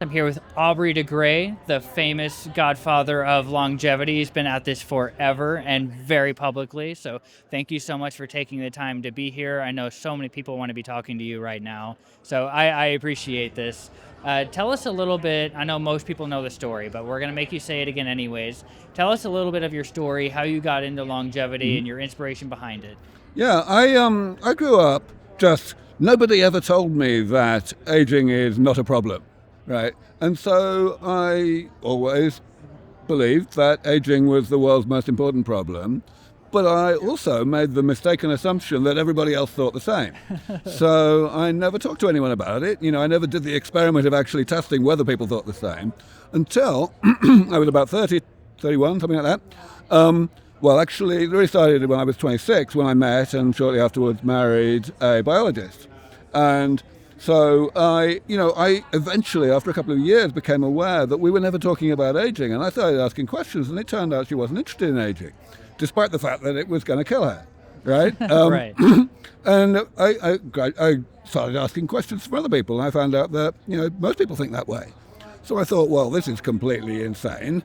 I'm here with Aubrey de Grey, the famous godfather of longevity. He's been at this forever and very publicly. So thank you so much for taking the time to be here. I know so many people want to be talking to you right now. So I appreciate this. Tell us a little bit. I know most people know the story, but we're going to make you say it again anyways. Tell us a little bit of your story, how you got into longevity and your inspiration behind it. Yeah, I grew up just nobody ever told me that aging is not a problem, right? And so I always believed that aging was the world's most important problem. But I also made the mistaken assumption that everybody else thought the same. So I never talked to anyone about it. I never did the experiment of actually testing whether people thought the same until I was about 30, 31, something like that. Well, actually, it really started when I was 26, when I met and shortly afterwards married a biologist. And so I eventually, after a couple of years, became aware that we were never talking about aging. And I started asking questions, and it turned out she wasn't interested in aging, despite the fact that it was going to kill her, right? Right. And I started asking questions from other people, and I found out that, most people think that way. So I thought, well, this is completely insane.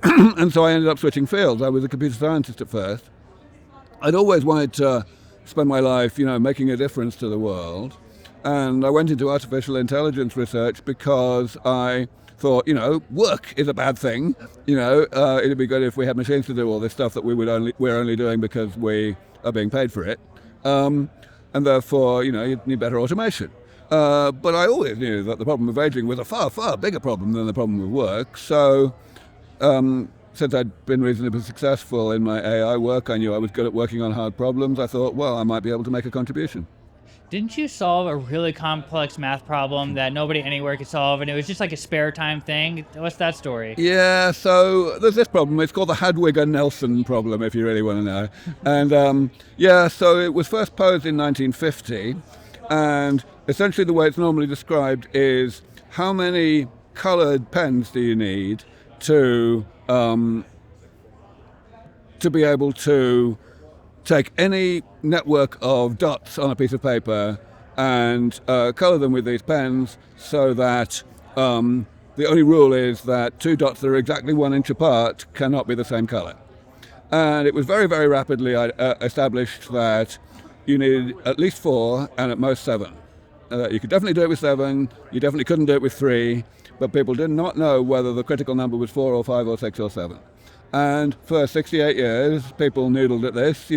And so I ended up switching fields. I was a computer scientist at first. I'd always wanted to spend my life, making a difference to the world. And I went into artificial intelligence research because I thought, work is a bad thing. It'd be good if we had machines to do all this stuff that we're only doing because we are being paid for it. And therefore, you need better automation. But I always knew that the problem of aging was a far, far bigger problem than the problem of work. So since I'd been reasonably successful in my AI work, I knew I was good at working on hard problems. I thought, well, I might be able to make a contribution. Didn't you solve a really complex math problem that nobody anywhere could solve, and it was just like a spare time thing? What's that story? Yeah, so there's this problem. It's called the Hadwiger-Nelson problem, if you really want to know. And so it was first posed in 1950, and essentially the way it's normally described is how many colored pens do you need to be able to take any network of dots on a piece of paper and color them with these pens so that the only rule is that two dots that are exactly 1 inch apart cannot be the same color. And it was very, very rapidly established that you needed at least 4 and at most 7. You could definitely do it with 7, you definitely couldn't do it with 3, but people did not know whether the critical number was 4 or 5 or 6 or 7. And for 68 years, people noodled at this.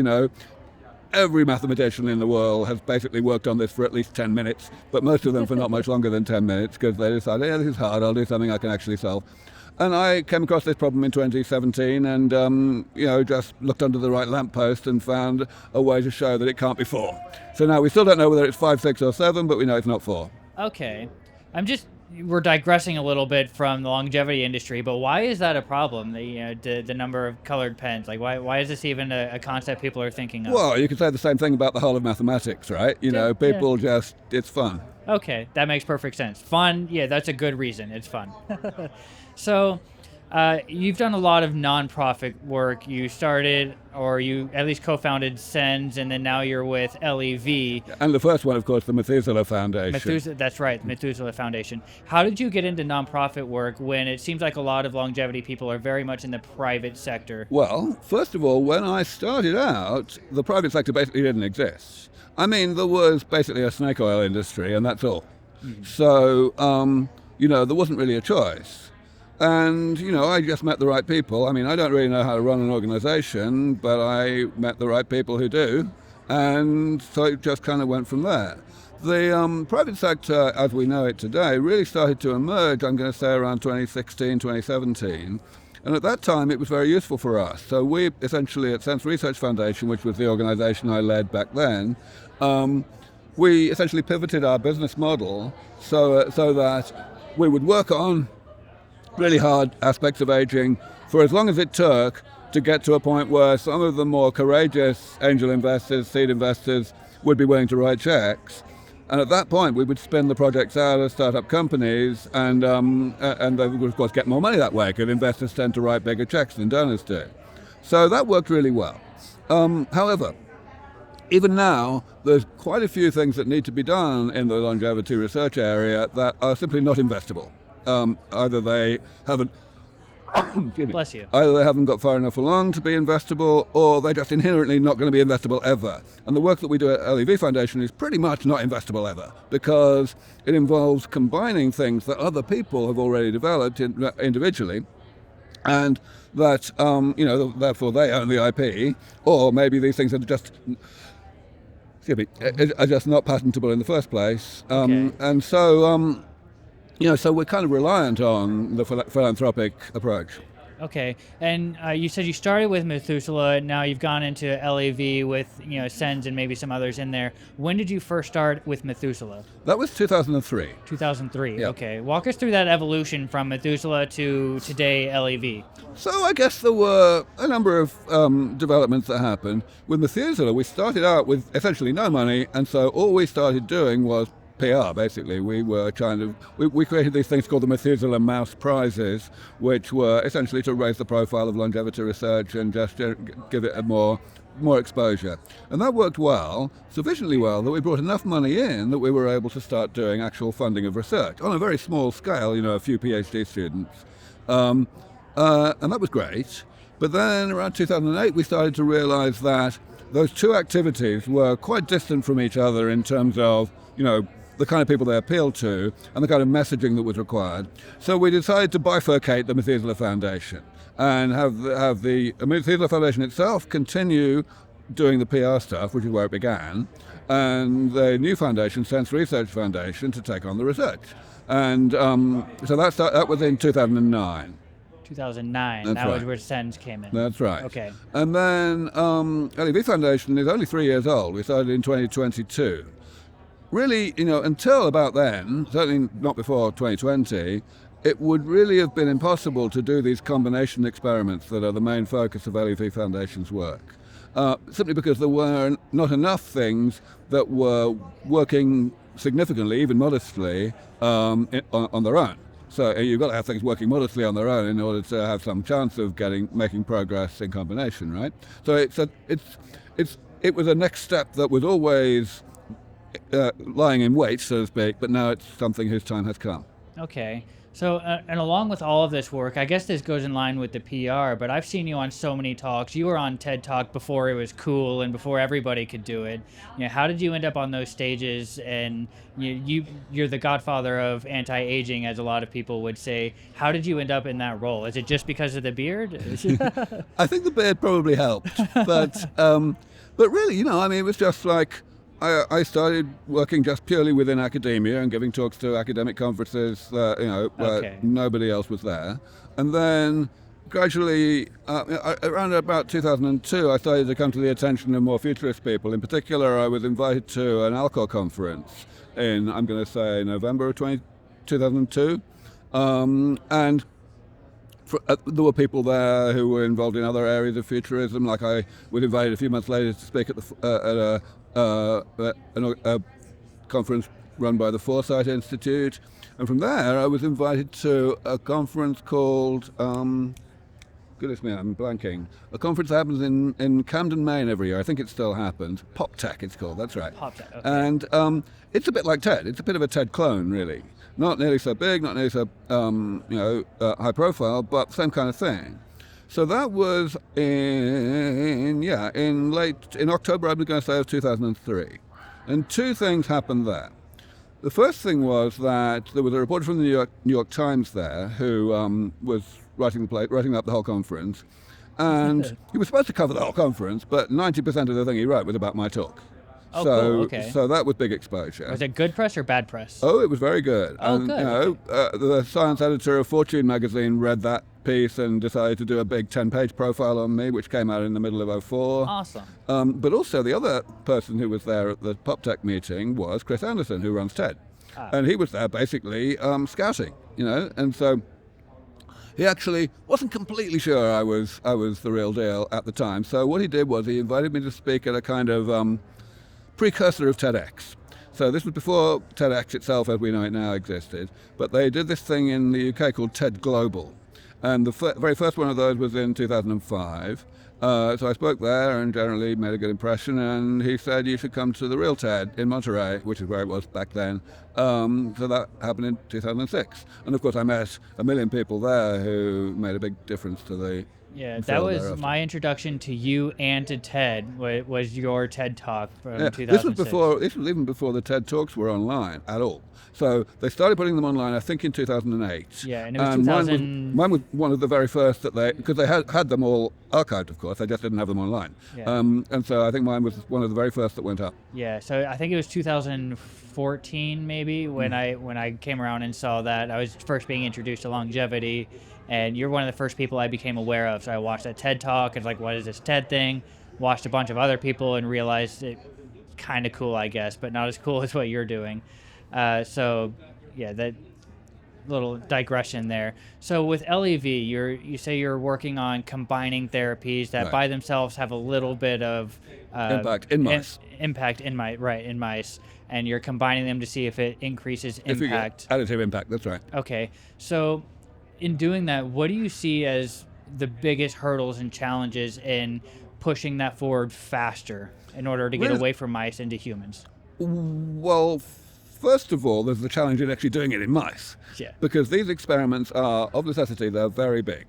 Every mathematician in the world has basically worked on this for at least 10 minutes, but most of them for not much longer than 10 minutes because they decided, this is hard, I'll do something I can actually solve. And I came across this problem in 2017 and, just looked under the right lamppost and found a way to show that it can't be 4. So now we still don't know whether it's 5, 6 or 7, but we know it's not 4. Okay. We're digressing a little bit from the longevity industry, but why is that a problem? The number of colored pens, like why is this even a concept people are thinking of? Well, you could say the same thing about the whole of mathematics, right? People just, it's fun. Okay, that makes perfect sense. Fun, yeah, that's a good reason. It's fun. So, you've done a lot of nonprofit work. You started, or you at least co-founded SENS, and then now you're with LEV. And the first one, of course, the Methuselah Foundation. That's right, Methuselah Foundation. How did you get into nonprofit work when it seems like a lot of longevity people are very much in the private sector? Well, first of all, when I started out, the private sector basically didn't exist. I mean, there was basically a snake oil industry, and that's all. Mm-hmm. So, there wasn't really a choice. And, I just met the right people. I mean, I don't really know how to run an organization, but I met the right people who do. And so it just kind of went from there. The private sector, as we know it today, really started to emerge, I'm going to say, around 2016, 2017. And at that time, it was very useful for us. So we essentially, at Sense Research Foundation, which was the organization I led back then, we essentially pivoted our business model so that we would work on really hard aspects of aging for as long as it took to get to a point where some of the more courageous angel investors, seed investors, would be willing to write checks. And at that point, we would spin the projects out as startup companies, and they would, of course, get more money that way, because investors tend to write bigger checks than donors do. So that worked really well. However, even now, there's quite a few things that need to be done in the longevity research area that are simply not investable. Either they haven't Bless you. Either they haven't got far enough along to be investable, or they're just inherently not going to be investable ever. And the work that we do at LEV Foundation is pretty much not investable ever, because it involves combining things that other people have already developed individually, and that, therefore they own the IP, or maybe these things are just not patentable in the first place. Okay. And so, so we're kind of reliant on the philanthropic approach. Okay, and you said you started with Methuselah, and now you've gone into LAV with, Sens and maybe some others in there. When did you first start with Methuselah? That was 2003. 2003, Yeah. Okay. Walk us through that evolution from Methuselah to today LAV. So I guess there were a number of developments that happened. With Methuselah, we started out with essentially no money, and so all we started doing was PR, basically. We were we created these things called the Methuselah Mouse Prizes, which were essentially to raise the profile of longevity research and just give it a more exposure. And that worked well, sufficiently well, that we brought enough money in that we were able to start doing actual funding of research on a very small scale, a few PhD students. And that was great. But then around 2008, we started to realize that those two activities were quite distant from each other in terms of, the kind of people they appealed to and the kind of messaging that was required. So we decided to bifurcate the Methuselah Foundation and have the Methuselah Foundation itself continue doing the PR stuff, which is where it began, and the new foundation, Sense Research Foundation, to take on the research. And so that was in 2009. 2009. That's that right. was where Sens came in. That's right. Okay. And then LEV Foundation is only 3 years old. We started in 2022. Really, until about then, certainly not before 2020, it would really have been impossible to do these combination experiments that are the main focus of LEV Foundation's work, simply because there were not enough things that were working significantly, even modestly, on their own. So you've got to have things working modestly on their own in order to have some chance of making progress in combination, right? So it was a next step that was always lying in wait, so to speak, but now it's something whose time has come. Okay. So, and along with all of this work, I guess this goes in line with the PR, but I've seen you on so many talks. You were on TED Talk before it was cool and before everybody could do it. How did you end up on those stages? And you're the godfather of anti-aging, as a lot of people would say. How did you end up in that role? Is it just because of the beard? I think the beard probably helped, but really, it was just like, I started working just purely within academia and giving talks to academic conferences, where nobody else was there. And then gradually, around about 2002, I started to come to the attention of more futurist people. In particular, I was invited to an Alcor conference in, I'm going to say, November of 2002. And there were people there who were involved in other areas of futurism. Like I was invited a few months later to speak at a conference run by the Foresight Institute, and from there I was invited to a conference called goodness me, I'm blanking. A conference that happens in Camden, Maine every year. I think it still happens. PopTech it's called, that's right. PopTech, okay. And it's a bit like TED. It's a bit of a TED clone, really. Not nearly so big, not nearly so high profile, but same kind of thing. So that was in October, I'm going to say, of 2003. And two things happened there. The first thing was that there was a reporter from the New York Times there who was writing up the whole conference. And he was supposed to cover the whole conference, but 90% of the thing he wrote was about my talk. Oh, so, cool. Okay. So that was big exposure. Was it good press or bad press? Oh, it was very good. Oh, and, good. The science editor of Fortune magazine read that piece and decided to do a big 10-page profile on me, which came out in the middle of 2004. Awesome. But also the other person who was there at the PopTech meeting was Chris Anderson, who runs TED. And he was there basically scouting, and so he actually wasn't completely sure I was the real deal at the time. So what he did was he invited me to speak at a kind of precursor of TEDx. So this was before TEDx itself, as we know it now, existed. But they did this thing in the UK called TED Global. And the very first one of those was in 2005. So I spoke there and generally made a good impression, and he said you should come to the real TED in Monterey, which is where it was back then. So that happened in 2006. And of course I met a million people there who made a big difference to the Yeah, that field was thereafter. my introduction to you and to TED. Was your TED Talk from Yeah, 2006? this was even before the TED Talks were online at all. So they started putting them online, I think, in 2008. Yeah, and it was And 2000. mine was one of the very first that because they had them all archived, of course, they just didn't have them online. Yeah. And so I think mine was one of the very first that went up. Yeah, so I think it was 2014 maybe when I came around and saw that. I was first being introduced to longevity, and you're one of the first people I became aware of. So I watched that TED Talk and was like, what is this TED thing? Watched a bunch of other people and realized it kind of cool, I guess, but not as cool as what you're doing. So yeah, that little digression there. So with LEV, you say you're working on combining therapies that Right. by themselves have a little bit of Impact in mice. impact in mice, and you're combining them to see if it increases If you get impact. additive impact, that's right. Okay, so in doing that, what do you see as the biggest hurdles and challenges in pushing that forward faster in order to get Well- away from mice into humans? Well, first of all, there's the challenge in actually doing it in mice. Yeah. Because these experiments are, of necessity, they're very big.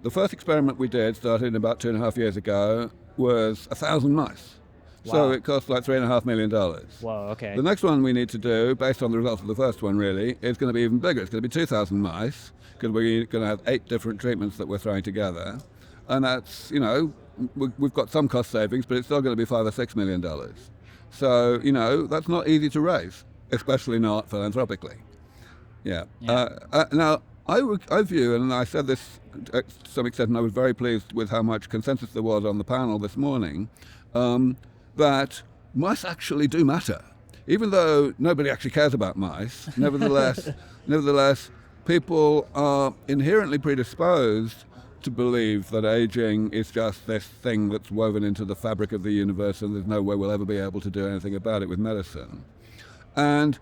The first experiment we did, started about 2.5 years ago, was 1,000 mice. So Wow. it cost like $3.5 million. Whoa, okay. The next one we need to do, based on the results of the first one really, is going to be even bigger. It's going to be 2,000 mice, because we're going to have 8 different treatments that we're throwing together. And that's, we've got some cost savings, but it's still going to be $5 or $6 million. So, that's not easy to raise, especially not philanthropically. Yeah. Yeah. Now, I view, and I said this to some extent, and I was very pleased with how much consensus there was on the panel this morning, that mice actually do matter. Even though nobody actually cares about mice, nevertheless, people are inherently predisposed to believe that aging is just this thing that's woven into the fabric of the universe and there's no way we'll ever be able to do anything about it with medicine. And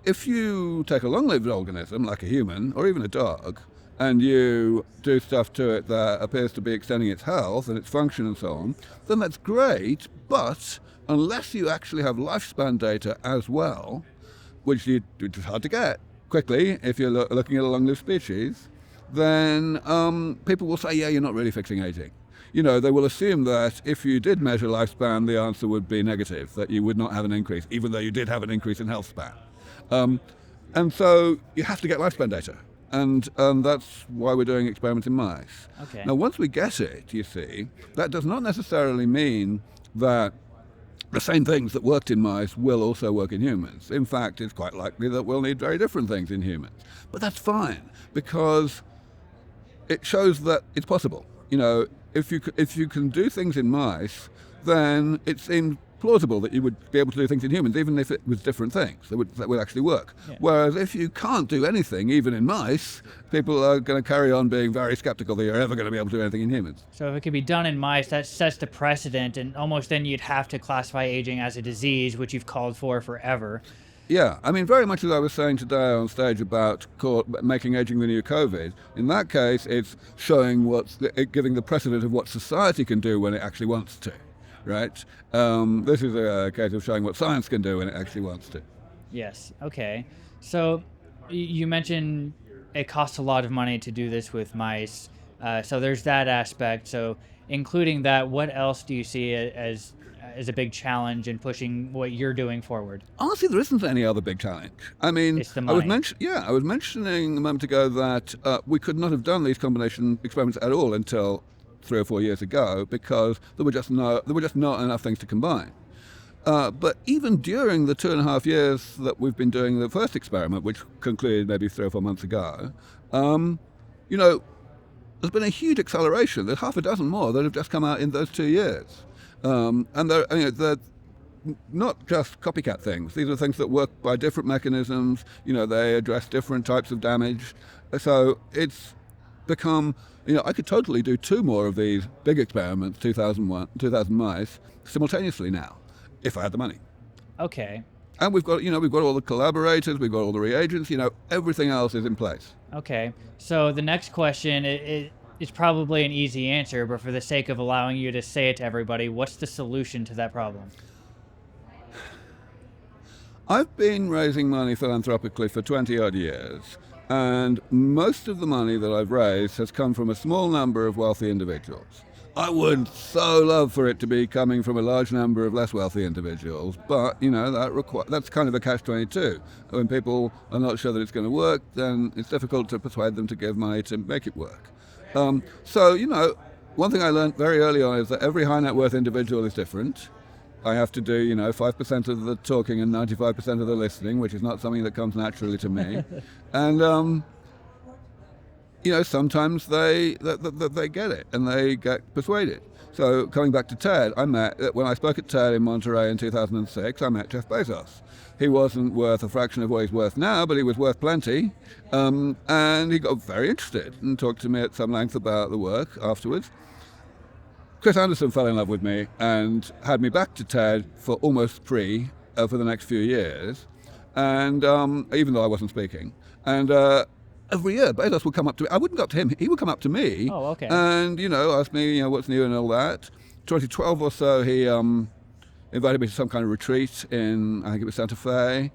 if you take a long-lived organism, like a human, or even a dog, and you do stuff to it that appears to be extending its health and its function and so on, then that's great, but unless you actually have lifespan data as well, which is hard to get quickly if you're looking at a long-lived species, then people will say, yeah, you're not really fixing aging. They will assume that if you did measure lifespan, the answer would be negative, that you would not have an increase, even though you did have an increase in health span. And so you have to get lifespan data. And that's why we're doing experiments in mice. Okay. Now, once we get it, you see, that does not necessarily mean that the same things that worked in mice will also work in humans. In fact, it's quite likely that we'll need very different things in humans. But that's fine, because it shows that it's possible. If you can do things in mice, then it seems plausible that you would be able to do things in humans, even if it was different things that would actually work. Yeah. Whereas if you can't do anything, even in mice, people are going to carry on being very skeptical that you're ever going to be able to do anything in humans. So if it could be done in mice, that sets the precedent, and almost then you'd have to classify aging as a disease, which you've called for forever. Yeah, I mean, very much as I was saying today on stage about making aging the new COVID, in that case, it's showing giving the precedent of what society can do when it actually wants to, right? This is a case of showing what science can do when it actually wants to. Yes, okay. So you mentioned it costs a lot of money to do this with mice. So there's that aspect. So including that, what else do you see as a big challenge in pushing what you're doing forward? Honestly, there isn't any other big challenge. I mean, It's the money. I was mentioning a moment ago that we could not have done these combination experiments at all until 3 or 4 years ago because there were just not enough things to combine. But even during the 2.5 years that we've been doing the first experiment, which concluded maybe 3 or 4 months ago, there's been a huge acceleration. There's half a dozen more that have just come out in those 2 years. And they're not just copycat things. These are things that work by different mechanisms. They address different types of damage. So it's become, I could totally do 2 more of these big experiments, 2,000 mice, simultaneously now, if I had the money. Okay. And we've got all the collaborators, we've got all the reagents, everything else is in place. Okay. So the next question is it's probably an easy answer, but for the sake of allowing you to say it to everybody, what's the solution to that problem? I've been raising money philanthropically for 20 odd years, and most of the money that I've raised has come from a small number of wealthy individuals. I would so love for it to be coming from a large number of less wealthy individuals, but that's kind of a catch-22. When people are not sure that it's going to work, then it's difficult to persuade them to give money to make it work. One thing I learned very early on is that every high net worth individual is different. I have to do, 5% of the talking and 95% of the listening, which is not something that comes naturally to me. And, sometimes they get it and they get persuaded. So coming back to TED, when I spoke at TED in Monterey in 2006, I met Jeff Bezos. He wasn't worth a fraction of what he's worth now, but he was worth plenty. And he got very interested and talked to me at some length about the work afterwards. Chris Anderson fell in love with me and had me back to TED for almost free for the next few years, and even though I wasn't speaking. And every year, Bezos would come up to me. I wouldn't go up to him. He would come up to me. Oh, okay. And, ask me, what's new and all that. 2012 or so, he invited me to some kind of retreat in, I think it was Santa Fe.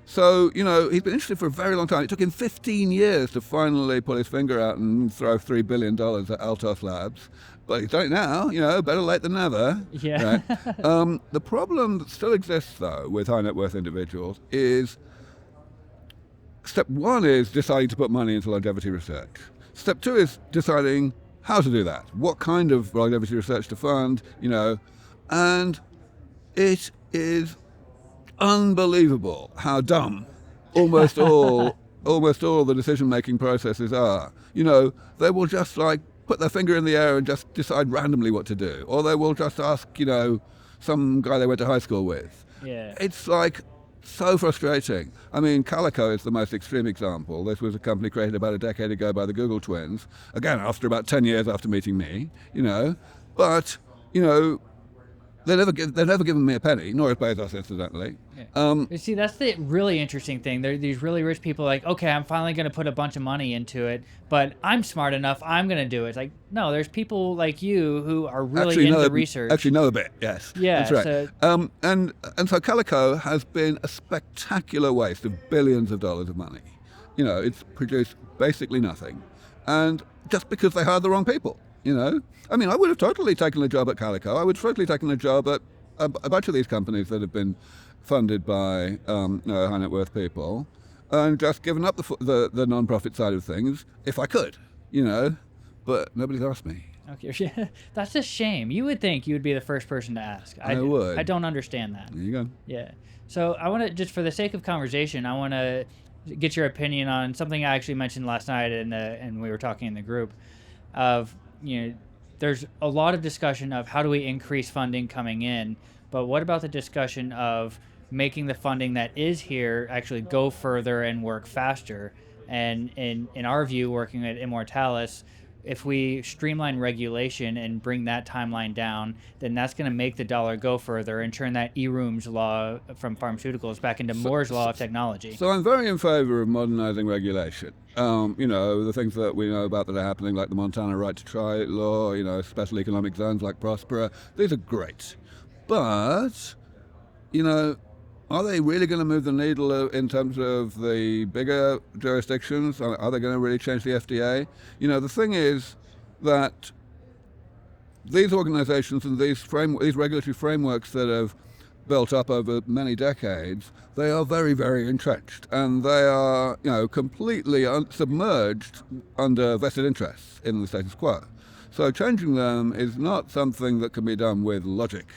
So, he's been interested for a very long time. It took him 15 years to finally pull his finger out and throw $3 billion at Altos Labs. But he's done it now, better late than never. Yeah. Right? The problem that still exists, though, with high net worth individuals is step one is deciding to put money into longevity research. Step two is deciding how to do that, what kind of longevity research to fund, and it is unbelievable how dumb almost all the decision-making processes are. They will just put their finger in the air and just decide randomly what to do, or they will just ask, some guy they went to high school with. Yeah. It's so frustrating. I mean, Calico is the most extreme example. This was a company created about a decade ago by the Google twins, again, after about 10 years after meeting me, but, they've never given me a penny, nor has Bezos, incidentally. Yeah. See, that's the really interesting thing. There are these really rich people okay, I'm finally going to put a bunch of money into it, but I'm smart enough, I'm going to do it. It's like, no, there's people like you who are really into research. Actually know a bit, yes. Yeah. That's right. And so Calico has been a spectacular waste of billions of dollars of money. It's produced basically nothing. And just because they hired the wrong people. I mean, I would have totally taken a job at Calico. I would have totally taken a job at a bunch of these companies that have been funded by high net worth people, and just given up the non-profit side of things if I could, but nobody's asked me. Okay, that's a shame. You would think you would be the first person to ask. I would. I don't understand that. There you go. Yeah. So I want to, just for the sake of conversation, I want to get your opinion on something I actually mentioned last night, and we were talking in the group of, there's a lot of discussion of how do we increase funding coming in, but what about the discussion of making the funding that is here actually go further and work faster? And in our view, working at Immortalis, if we streamline regulation and bring that timeline down, then that's going to make the dollar go further and turn that E-Rooms law from pharmaceuticals back into Moore's law of technology. So I'm very in favor of modernizing regulation. The things that we know about that are happening, like the Montana right to try law, special economic zones like Prospera, these are great. But, are they really going to move the needle in terms of the bigger jurisdictions? Are they going to really change the FDA? The thing is that these organizations and these regulatory frameworks that have built up over many decades, they are very, very entrenched, and they are, completely submerged under vested interests in the status quo. So changing them is not something that can be done with logic.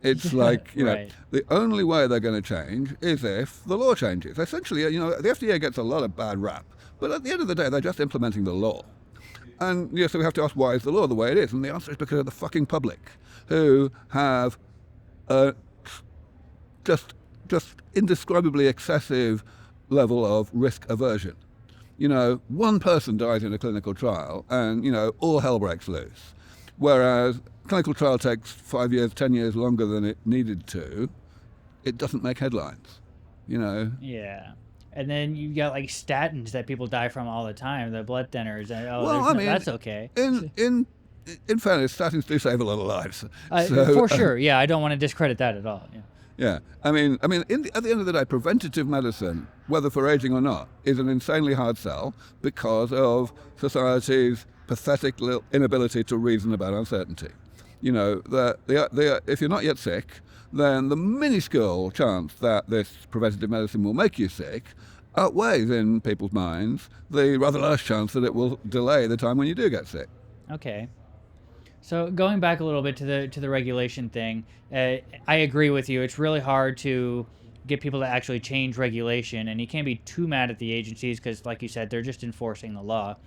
It's like, right. The only way they're going to change is if the law changes. Essentially, the FDA gets a lot of bad rap, but at the end of the day, they're just implementing the law. And so we have to ask, why is the law the way it is? And the answer is because of the fucking public, who have just indescribably excessive level of risk aversion. One person dies in a clinical trial, and all hell breaks loose. Whereas clinical trial takes 5 years, 10 years longer than it needed to, it doesn't make headlines, Yeah. And then you got like statins that people die from all the time, the blood thinners, and Well, I mean, that's okay. in fairness, statins do save a lot of lives. So For sure, yeah, I don't want to discredit that at all. Yeah. yeah, at the end of the day, preventative medicine, whether for aging or not, is an insanely hard sell because of society's pathetic inability to reason about uncertainty. You know, if you're not yet sick, then the minuscule chance that this preventative medicine will make you sick outweighs in people's minds the rather large chance that it will delay the time when you do get sick. Okay. So going back a little bit to the regulation thing, I agree with you. It's really hard to get people to actually change regulation, and you can't be too mad at the agencies because, like you said, they're just enforcing the law,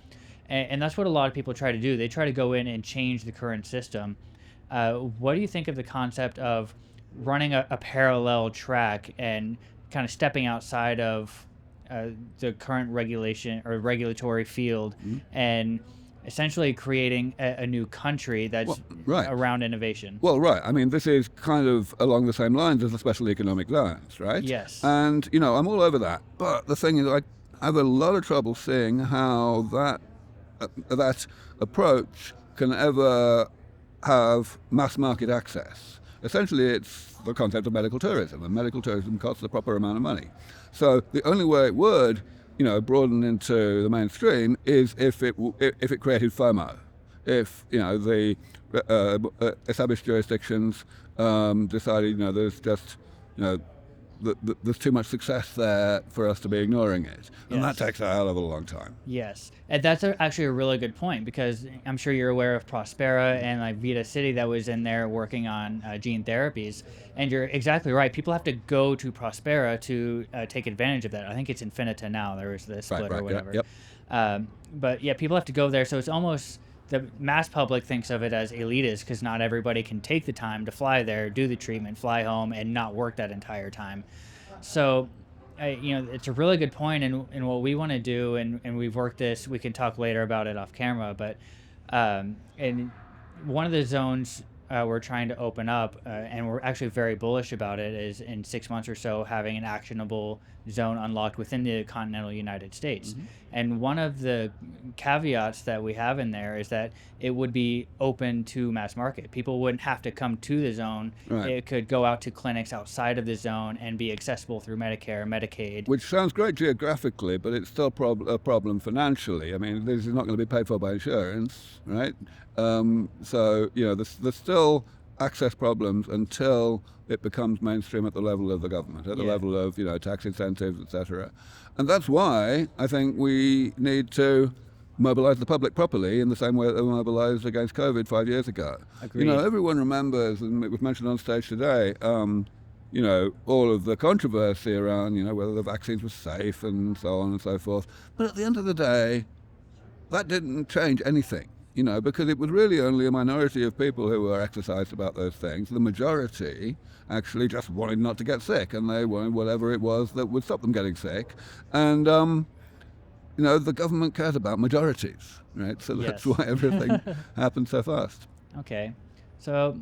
and that's what a lot of people try to do. They try to go in and change the current system. What do you think of the concept of running a parallel track and kind of stepping outside of the current regulation or regulatory field and essentially creating a new country that's around innovation? Well, right. I mean, this is kind of along the same lines as the special economic zones, right? Yes. And, you know, I'm all over that. But the thing is, I have a lot of trouble seeing how that approach can ever have mass market access. Essentially, it's the concept of medical tourism, and medical tourism costs the proper amount of money. So the only way it would, you know, broaden into the mainstream is if it created FOMO, if, you know, the established jurisdictions decided, you know, there's just, you know, there's too much success there for us to be ignoring it. And that takes a hell of a long time. Yes. And that's actually a really good point because I'm sure you're aware of Prospera and like Vita City that was in there working on gene therapies. And you're exactly right. People have to go to Prospera to take advantage of that. I think it's Infinita now. There was the split or whatever. Yep. But yeah, people have to go there. So it's almost the mass public thinks of it as elitist because not everybody can take the time to fly there, do the treatment, fly home, and not work that entire time. So, you know, it's a really good point, and what we want to do, and we've worked this. We can talk later about it off camera, but and one of the zones we're trying to open up, and we're actually very bullish about it, is in 6 months or so having an actionable zone unlocked within the continental United States. And one of the caveats that we have in there is that it would be open to mass market. People wouldn't have to come to the zone. Right. It could go out to clinics outside of the zone and be accessible through Medicare, Medicaid. Which sounds great geographically, but it's still a problem financially. I mean, this is not going to be paid for by insurance, right? So, you know, there's still access problems until it becomes mainstream at the level of the government, at the level of, you know, tax incentives, etc. And that's why I think we need to mobilize the public properly in the same way that they were mobilized against COVID 5 years ago. Agreed. You know, everyone remembers, and it was mentioned on stage today, you know, all of the controversy around, you know, whether the vaccines were safe and so on and so forth. But at the end of the day, that didn't change anything. You know, because it was really only a minority of people who were exercised about those things. The majority actually just wanted not to get sick, and they wanted whatever it was that would stop them getting sick. And, you know, the government cares about majorities, right? So that's why everything happened so fast. Okay. So,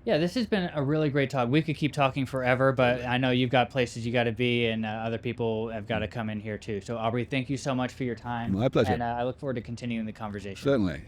yeah, this has been a really great talk. We could keep talking forever, but I know you've got places you got to be, and other people have got to come in here too. So, Aubrey, thank you so much for your time. My pleasure. And I look forward to continuing the conversation. Certainly.